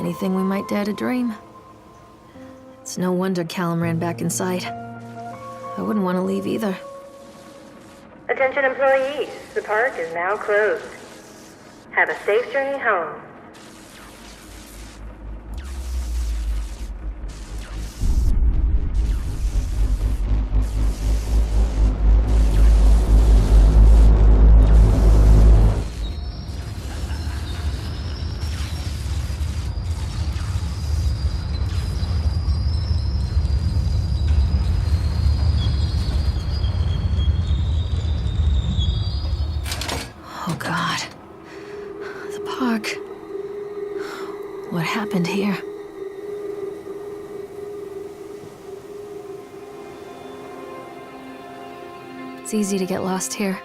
anything we might dare to dream. It's no wonder Callum ran back inside. I wouldn't want to leave either. Attention employees, the park is now closed. Have a safe journey home. Oh God. The park. What happened here? It's easy to get lost here.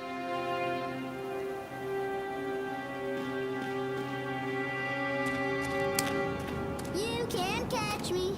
You can't catch me.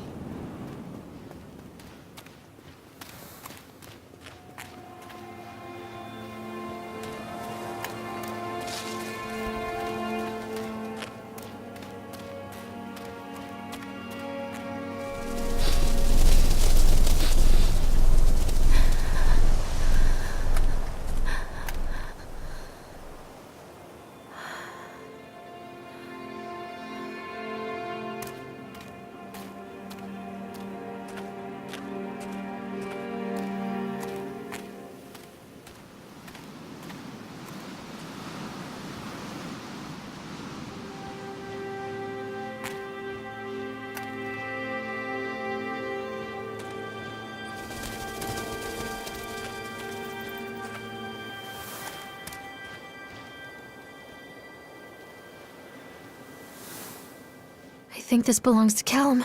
I think this belongs to Callum.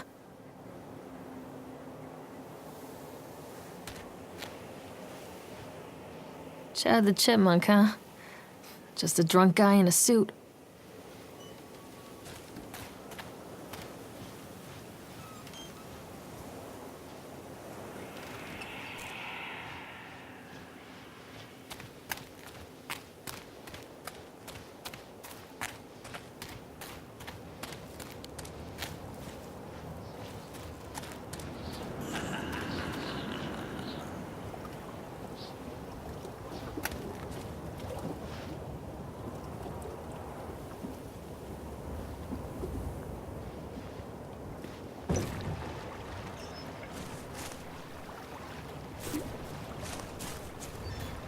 Chad the Chipmunk, huh? Just a drunk guy in a suit.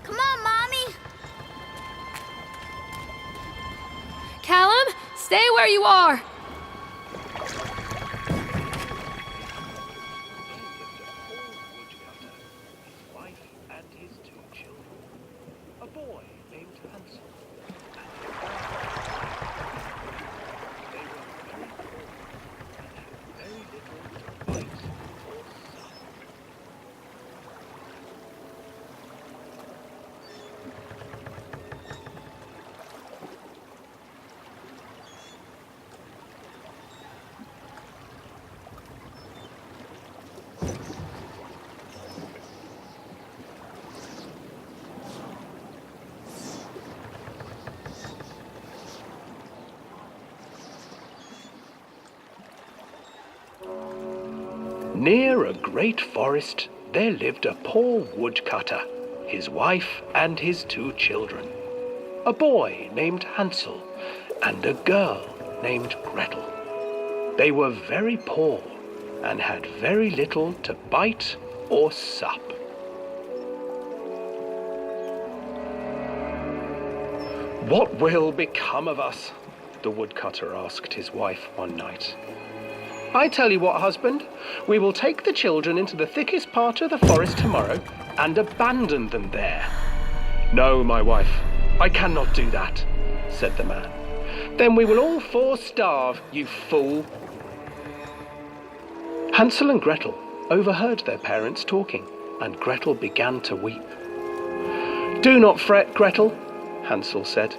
Come on, Mommy. Callum, stay where you are! Wife and his two children. A boy named Hansel. They were very poor and had very little to bite or suck. Near a great forest, there lived a poor woodcutter, his wife and his two children. A boy named Hansel and a girl named Gretel. They were very poor and had very little to bite or sup. What will become of us? The woodcutter asked his wife one night. I tell you what, husband, we will take the children into the thickest part of the forest tomorrow and abandon them there. No, my wife, I cannot do that, said the man. Then we will all four starve, you fool. Hansel and Gretel overheard their parents talking, and Gretel began to weep. Do not fret, Gretel, Hansel said.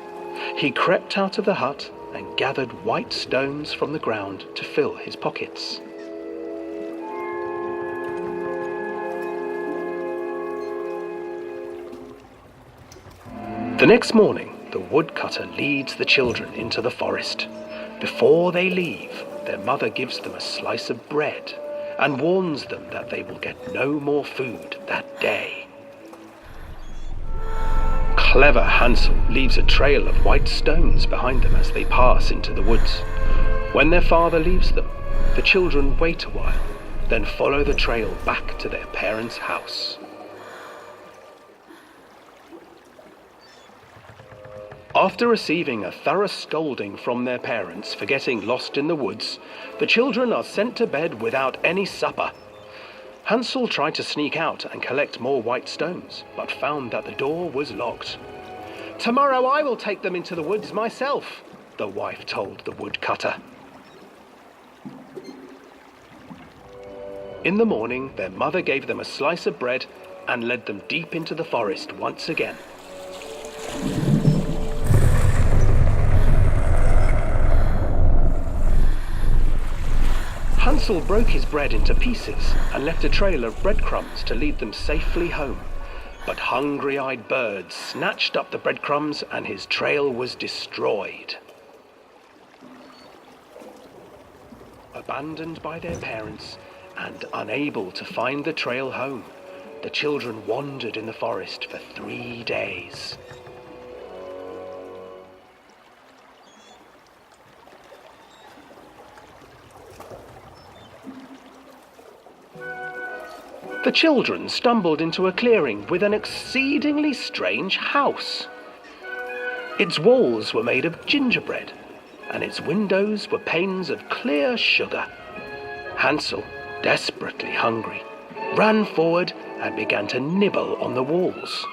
He crept out of the hut and gathered white stones from the ground to fill his pockets. The next morning, the woodcutter leads the children into the forest. Before they leave, their mother gives them a slice of bread and warns them that they will get no more food that day. Clever Hansel leaves a trail of white stones behind them as they pass into the woods. When their father leaves them, the children wait a while, then follow the trail back to their parents' house. After receiving a thorough scolding from their parents for getting lost in the woods, the children are sent to bed without any supper. Hansel tried to sneak out and collect more white stones, but found that the door was locked. "Tomorrow I will take them into the woods myself," the wife told the woodcutter. In the morning, their mother gave them a slice of bread and led them deep into the forest once again. Hansel broke his bread into pieces and left a trail of breadcrumbs to lead them safely home. But hungry-eyed birds snatched up the breadcrumbs and his trail was destroyed. Abandoned by their parents and unable to find the trail home, the children wandered in the forest for 3 days. The children stumbled into a clearing with an exceedingly strange house. Its walls were made of gingerbread, and its windows were panes of clear sugar. Hansel, desperately hungry, ran forward and began to nibble on the walls.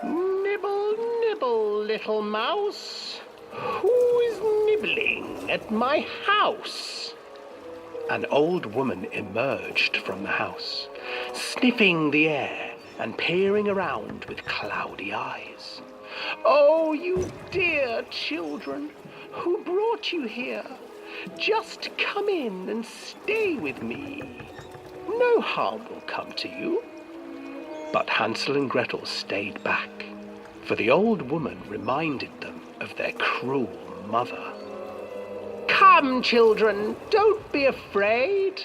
"Nibble, nibble, little mouse. Who is nibbling at my house?" An old woman emerged from the house, sniffing the air and peering around with cloudy eyes. "Oh, you dear children, who brought you here? Just come in and stay with me. No harm will come to you." But Hansel and Gretel stayed back, for the old woman reminded them of their cruel mother. "Come, children, don't be afraid.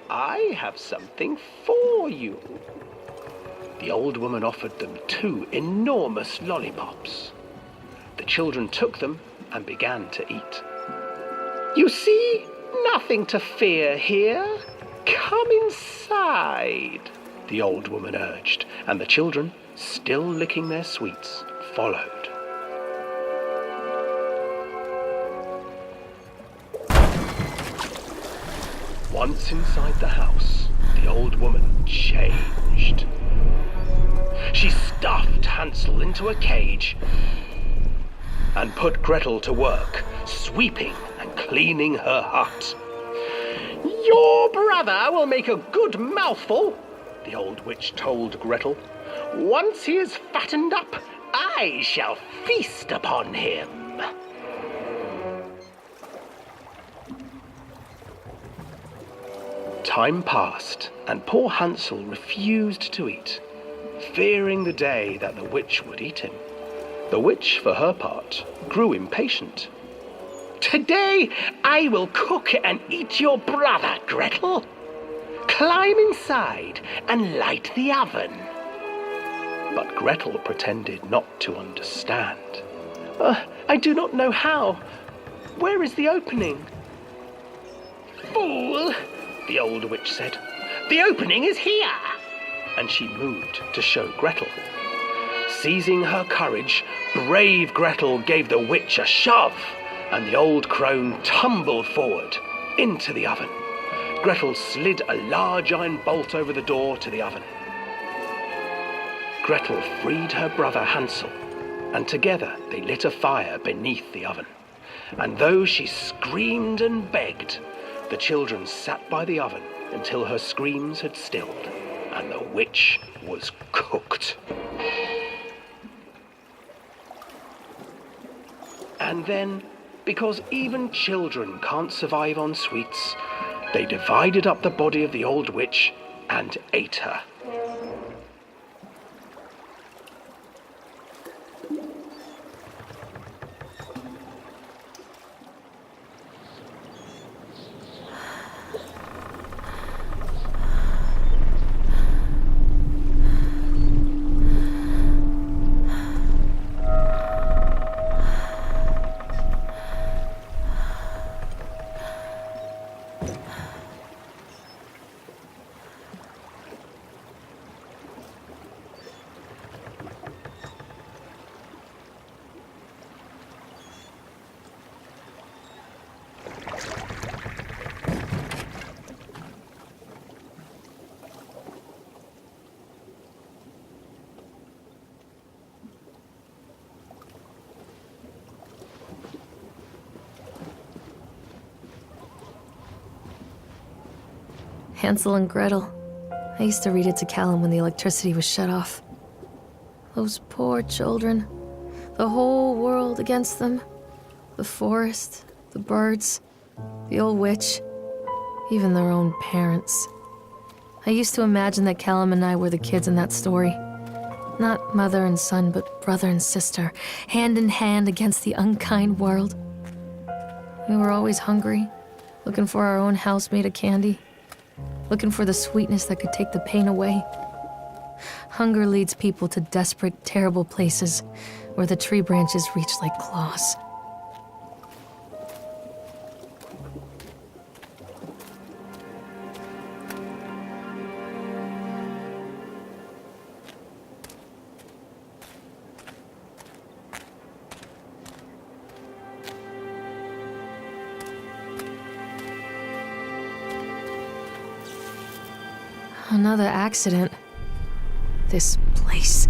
I have something for you." The old woman offered them 2 enormous lollipops. The children took them and began to eat. "You see, nothing to fear here. Come inside," the old woman urged, and the children, still licking their sweets, followed. Once inside the house, the old woman changed. She stuffed Hansel into a cage and put Gretel to work, sweeping and cleaning her hut. "Your brother will make a good mouthful," the old witch told Gretel. "Once he is fattened up, I shall feast upon him." Time passed, and poor Hansel refused to eat, fearing the day that the witch would eat him. The witch, for her part, grew impatient. "Today I will cook and eat your brother, Gretel. Climb inside and light the oven." But Gretel pretended not to understand. I do not know how. Where is the opening?" "Fool," the old witch said. "The opening is here." And she moved to show Gretel. Seizing her courage, brave Gretel gave the witch a shove, and the old crone tumbled forward into the oven. Gretel slid a large iron bolt over the door to the oven. Gretel freed her brother Hansel, and together they lit a fire beneath the oven. And though she screamed and begged, the children sat by the oven until her screams had stilled, and the witch was cooked. And then, because even children can't survive on sweets, they divided up the body of the old witch and ate her. Hansel and Gretel. I used to read it to Callum when the electricity was shut off. Those poor children. The whole world against them. The forest, the birds, the old witch, even their own parents. I used to imagine that Callum and I were the kids in that story. Not mother and son, but brother and sister, hand in hand against the unkind world. We were always hungry, looking for our own house made of candy. Looking for the sweetness that could take the pain away. Hunger leads people to desperate, terrible places where the tree branches reach like claws. Another accident. This place.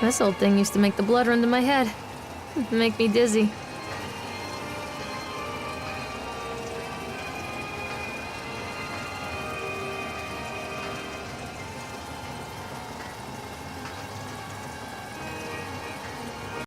This old thing used to make the blood run to my head. Make me dizzy.